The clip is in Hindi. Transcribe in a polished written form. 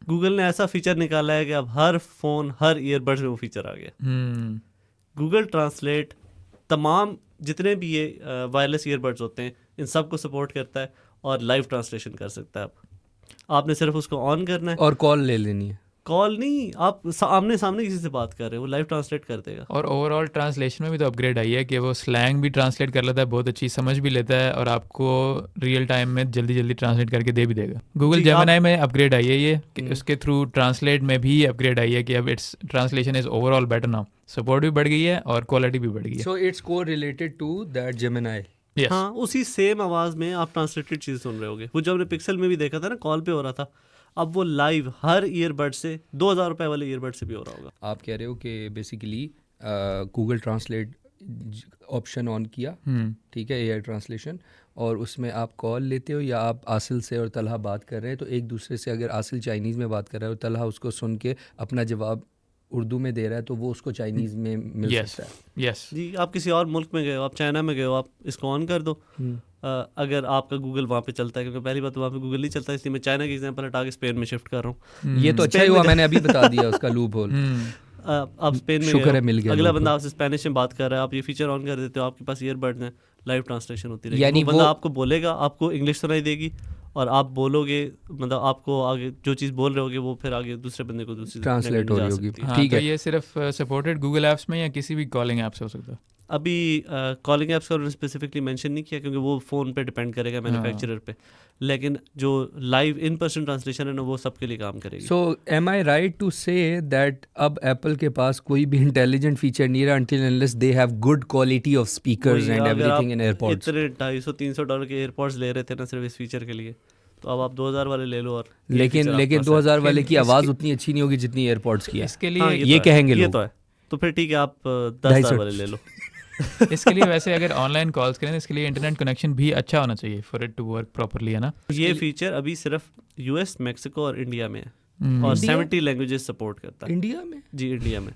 गूगल ने ऐसा फीचर निकाला है कि अब हर फ़ोन हर ईयरबड्स में वो फीचर आ गया। गूगल ट्रांसलेट तमाम जितने भी ये वायरलेस ईयरबड्स होते हैं इन सब को सपोर्ट करता है और लाइव ट्रांसलेशन कर सकता है। अब आपने सिर्फ उसको ऑन करना है और कॉल ले लेनी है। कॉल नहीं, आप आमने सामने किसी से बात कर रहे हो, वो लाइव ट्रांसलेट कर देगा। और ओवरऑल ट्रांसलेशन में भी तो अपग्रेड आई है कि वो स्लैंग भी ट्रांसलेट कर लेता है, बहुत अच्छी समझ भी लेता है और आपको रियल टाइम में जल्दी जल्दी ट्रांसलेट करके दे भी देगा। गूगल जेमिनी में अपग्रेड आई है ये कि उसके थ्रू ट्रांसलेट में भी अपग्रेड आई है कि अब it's translation is overall better now, support भी बढ़ गई है और क्वालिटी भी बढ़ गई है। सो इट्स को related to that Gemini. Yes. हाँ, उसी सेम आवाज़ में आप ट्रांसलेटेड चीज़ सुन रहे होगे। वो जो हमने पिक्सल में भी देखा था ना, कॉल पे हो रहा था, अब वो लाइव हर ईयरबड से 2000 रुपए वाले ईयरबड से भी हो रहा होगा। आप कह रहे हो कि basically Google translate option on किया, ठीक है, एआई ट्रांसलेशन, और उसमें आप कॉल लेते हो या आप आसिल से और तलहा बात कर रहे हैं, तो एक दूसरे से अगर आसिल चाइनीज़ में बात कर रहा है और तलहा उसको सुन के अपना जवाब उर्दू में दे रहा है तो वो उसको चाइनीज़ में मिल सकता है। यस जी, आप किसी और मुल्क में गए हो, आप चाइना में गए हो, आप इसको ऑन कर दो। अगर आपका गूगल वहाँ पे चलता है, क्योंकि पहली बात तो वहाँ पे गूगल नहीं चलता, इसलिए मैं चाइना की एग्जांपल हटा के स्पेन में शिफ्ट कर रहा हूँ। ये तो अच्छा ही हुआ, मैंने अभी बता दिया उसका लूप होल। आप स्पेन में शुक्र गए है हो, मिल गया अगला loophole। बंदा आपसे स्पेनिश में बात कर रहा है, आप ये फीचर ऑन कर देते हो, आपके पास ईयरबड्स हैं, लाइव ट्रांसलेशन होती रहेगी। यानी वो बंदा वो- आपको बोलेगा, आपको इंग्लिश सुनाई देगी और आप बोलोगे, मतलब आपको आगे जो चीज़ बोल रहे होगे वो फिर आगे दूसरे बंदे को दूसरी ट्रांसलेट हो रही होगी। हाँ, ठीक तो है। ये सिर्फ सपोर्टेड गूगल ऐप्स में या किसी भी कॉलिंग ऐप से हो सकता है? अभी कॉलिंग ऐप्स का उन्होंने स्पेसिफिकली मेंशन नहीं किया क्योंकि वो फ़ोन पे डिपेंड करेगा मैन्युफैक्चरर पे, लेकिन जो लाइव इन पर्सन ट्रांसलेशन है ना वो सबके लिए काम करेगी। So am I right to say that अब एप्पल के पास कोई भी इंटेलिजेंट फीचर नहीं रहा until unless they have good quality of speakers and everything in AirPods? इतने $250-300 के एयरपॉड्स ले रहे थे ना सिर्फ इस फीचर के लिए, तो अब आप 2000 वाले ले लो और ये लेकिन feature आपके पास 2000 वाले की इसके- आवाज़ उतनी अच्छी नहीं होगी जितनी एयरपॉड्स की है। इसके है। हाँ, लिए ये तो है, कहेंगे ये लोग। तो है, तो फिर ठीक है आप 10,000 वाले ले लो। इसके लिए वैसे अगर ऑनलाइन कॉल्स करें तो इसके लिए इंटरनेट कनेक्शन भी अच्छा होना चाहिए for it to work properly, है ना? ये फीचर अभी सिर्फ यूएस, मैक्सिको और इंडिया में है और इंडिया? 70 लैंग्वेजेस सपोर्ट करता है। इंडिया में जी, इंडिया में